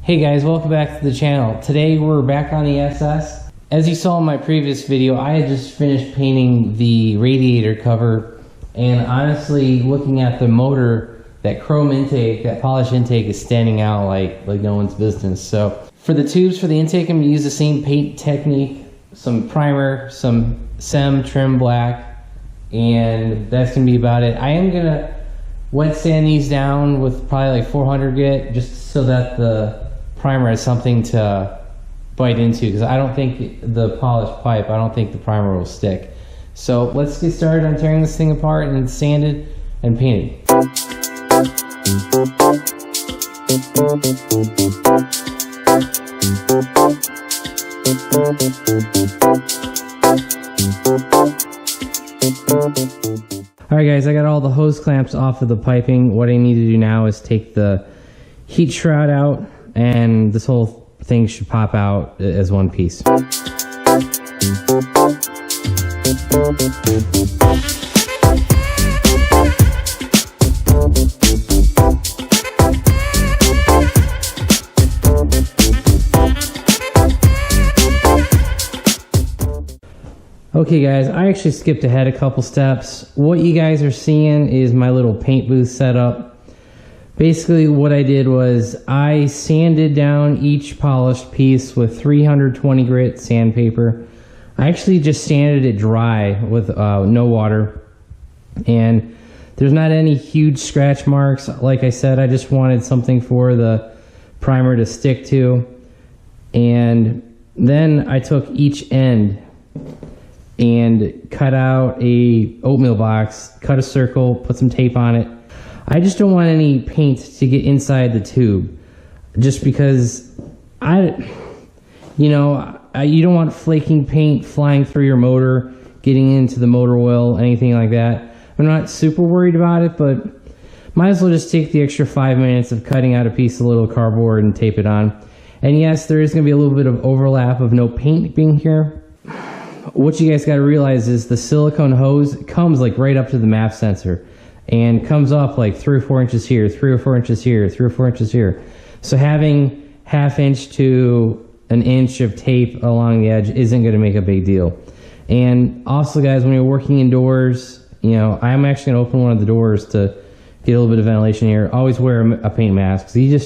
Hey guys, welcome back to the channel. Today we're back on the SS. As you saw in my previous video, I had just finished painting the radiator cover, and honestly, looking at the motor, that chrome intake, that polished intake is standing out like no one's business. So for the tubes for the intake, I'm gonna use the same paint technique, some primer, some SEM trim black, and that's gonna be about it. I am gonna wet sand these down with probably like 400 grit, just so that the primer has something to bite into, because I don't think the polished pipe, I don't think the primer will stick. So let's get started on tearing this thing apart and sand it and paint it. Alright guys, I got all the hose clamps off of the piping. What I need to do now is take the heat shroud out, and this whole thing should pop out as one piece. Okay guys, I actually skipped ahead a couple steps. What you guys are seeing is my little paint booth setup. Basically what I did was I sanded down each polished piece with 320 grit sandpaper. I actually just sanded it dry with no water, and there's not any huge scratch marks. Like I said, I just wanted something for the primer to stick to. And then I took each end and cut out a oatmeal box, cut a circle, put some tape on it. I just don't want any paint to get inside the tube, just because you don't want flaking paint flying through your motor, getting into the motor oil, anything like that. I'm not super worried about it, but might as well just take the extra 5 minutes of cutting out a piece of little cardboard and tape it on. And yes, there is going to be a little bit of overlap of no paint being here. What you guys got to realize is the silicone hose comes like right up to the MAP sensor, and comes up like 3 or 4 inches here, 3 or 4 inches here, 3 or 4 inches here. So having ½ inch to an inch of tape along the edge isn't going to make a big deal. And also guys, when you're working indoors, I'm actually going to open one of the doors to get a little bit of ventilation here. Always wear a paint mask, so you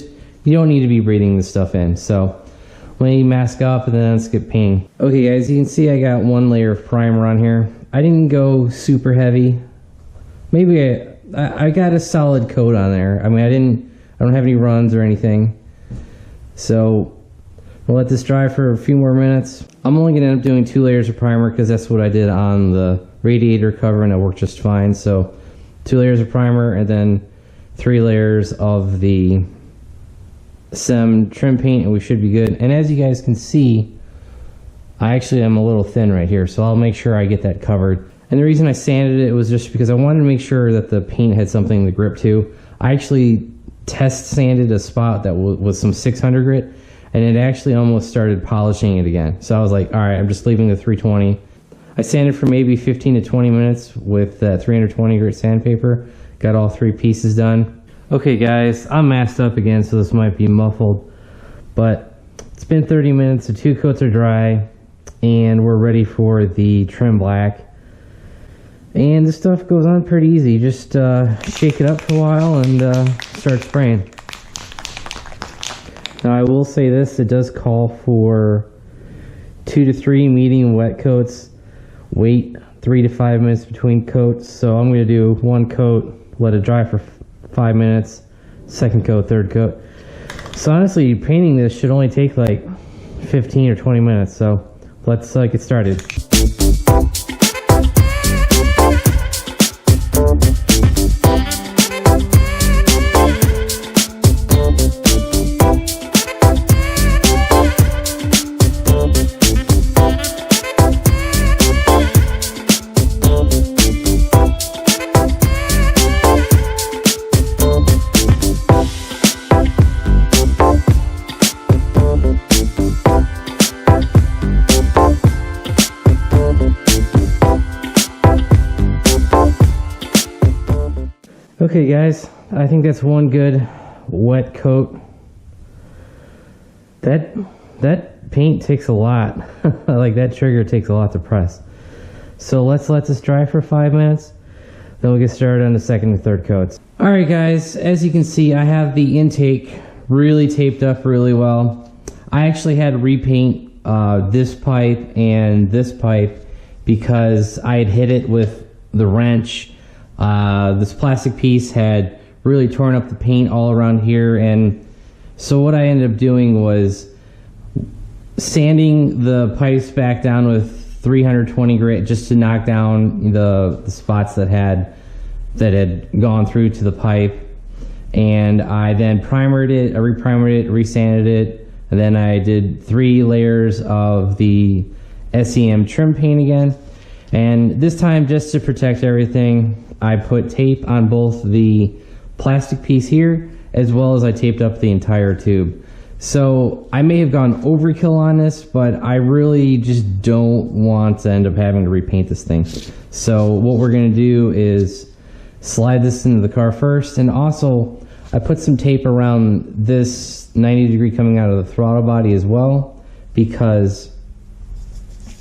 don't need to be breathing this stuff in. So let me mask up and then let's get painting. Okay guys, you can see I got one layer of primer on here. I didn't go super heavy. Maybe I got a solid coat on there. I mean, I don't have any runs or anything. So we'll let this dry for a few more minutes. I'm only gonna end up doing 2 layers of primer because that's what I did on the radiator cover, and it worked just fine. So 2 layers of primer and then 3 layers of the SEM trim paint, and we should be good. And as you guys can see, I actually am a little thin right here, so I'll make sure I get that covered. And the reason I sanded it was just because I wanted to make sure that the paint had something to grip to. I actually test sanded a spot that was some 600 grit, and it actually almost started polishing it again. So I was like, all right, I'm just leaving the 320. I sanded for maybe 15 to 20 minutes with 320 grit sandpaper. Got all 3 pieces done. Okay guys, I'm masked up again, so this might be muffled, but it's been 30 minutes, the 2 coats are dry, and we're ready for the trim black. And this stuff goes on pretty easy. Just shake it up for a while and start spraying. Now I will say this, it does call for 2 to 3 medium wet coats. Wait 3 to 5 minutes between coats. So I'm going to do 1 coat, let it dry for 5 minutes, 2nd coat, 3rd coat. So honestly, painting this should only take like 15 or 20 minutes. So let's get started. Okay guys, I think that's one good wet coat. That paint takes a lot. Like, that trigger takes a lot to press. So let's let this dry for 5 minutes. Then we'll get started on the second and third coats. Alright guys, as you can see, I have the intake really taped up really well. I actually had to repaint this pipe and this pipe because I had hit it with the wrench. This plastic piece had really torn up the paint all around here, and so what I ended up doing was sanding the pipes back down with 320 grit just to knock down the spots that had gone through to the pipe. And I then primered it, I reprimered it, resanded it, and then I did 3 layers of the SEM trim paint again. And this time, just to protect everything, I put tape on both the plastic piece here as well as I taped up the entire tube. So I may have gone overkill on this, but I really just don't want to end up having to repaint this thing. So what we're going to do is slide this into the car first, and also I put some tape around this 90 degree coming out of the throttle body as well, because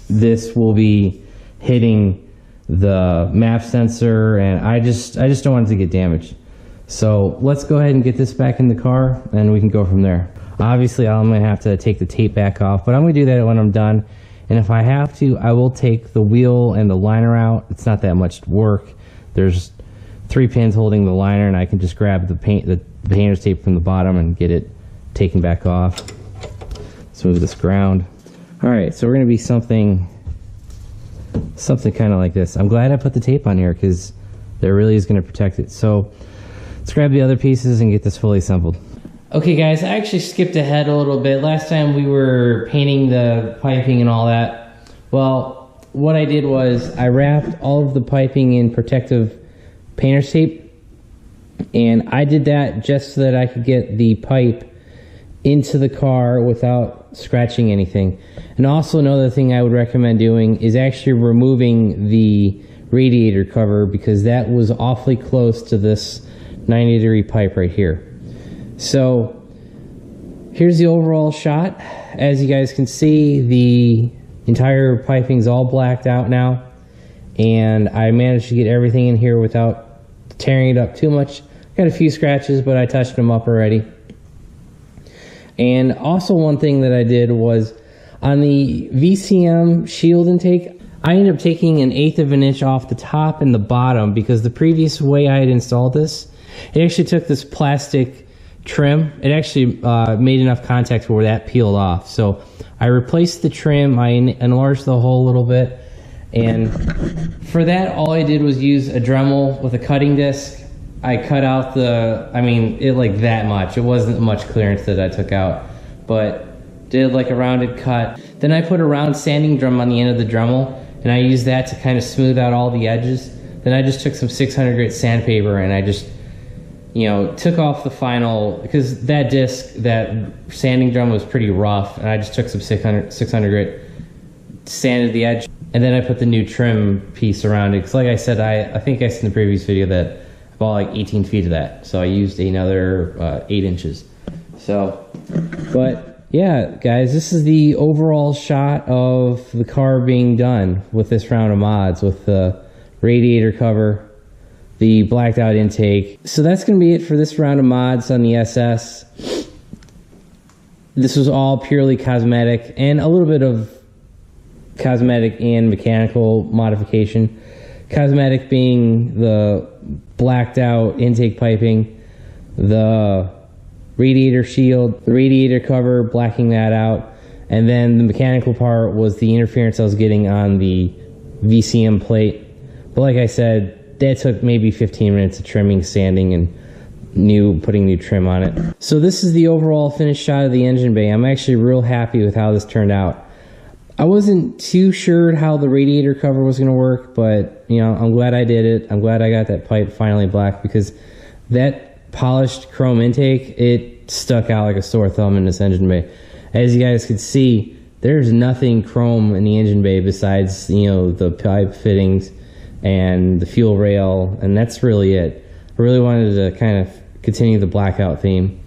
this will be hitting the MAP sensor, and I just don't want it to get damaged. So let's go ahead and get this back in the car and we can go from there. Obviously I'm going to have to take the tape back off, but I'm going to do that when I'm done. And if I have to, I will take the wheel and the liner out. It's not that much work. There's 3 pins holding the liner, and I can just grab the painter's tape from the bottom and get it taken back off. Let's move this ground. Alright, so we're going to be something kind of like this. I'm glad I put the tape on here because that really is going to protect it. So let's grab the other pieces and get this fully assembled. Okay guys, I actually skipped ahead a little bit. Last time we were painting the piping and all that. Well, what I did was I wrapped all of the piping in protective painter's tape, and I did that just so that I could get the pipe into the car without scratching anything. And also another thing I would recommend doing is actually removing the radiator cover, because that was awfully close to this 90 degree pipe right here. So here's the overall shot. As you guys can see, the entire piping is all blacked out now, and I managed to get everything in here without tearing it up too much. Got a few scratches, but I touched them up already. And also one thing that I did was on the VCM shield intake, I ended up taking 1/8 of an inch off the top and the bottom, because the previous way I had installed this, it actually took this plastic trim. It actually made enough contact where that peeled off. So I replaced the trim, I enlarged the hole a little bit, and for that all I did was use a Dremel with a cutting disc. I cut out it like that much. It wasn't much clearance that I took out, but did like a rounded cut. Then I put a round sanding drum on the end of the Dremel, and I used that to kind of smooth out all the edges. Then I just took some 600 grit sandpaper and I just, took off the final, because that disc, that sanding drum was pretty rough, and I just took some 600 grit, sanded the edge, and then I put the new trim piece around it. Because like I said, I think I said in the previous video that I bought like 18 feet of that, so I used another 8 inches. So, but yeah, guys, this is the overall shot of the car being done with this round of mods, with the radiator cover, the blacked out intake. So that's going to be it for this round of mods on the SS. This was all purely cosmetic, and a little bit of cosmetic and mechanical modification. Cosmetic being the blacked out intake piping, the radiator shield, the radiator cover, blacking that out, and then the mechanical part was the interference I was getting on the VCM plate. But like I said, that took maybe 15 minutes of trimming, sanding, and putting new trim on it. So this is the overall finished shot of the engine bay. I'm actually real happy with how this turned out. I wasn't too sure how the radiator cover was going to work, but I'm glad I did it. I'm glad I got that pipe finally black, because that polished chrome intake, it stuck out like a sore thumb in this engine bay. As you guys can see, there's nothing chrome in the engine bay besides the pipe fittings and the fuel rail, and that's really it. I really wanted to kind of continue the blackout theme,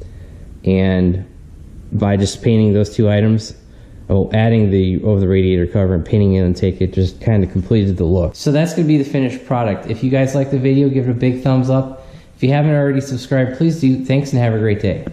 and by just painting those two items. Oh, adding the over the radiator cover and painting it and take it just kind of completed the look. So that's going to be the finished product. If you guys like the video, give it a big thumbs up. If you haven't already subscribed, please do. Thanks and have a great day.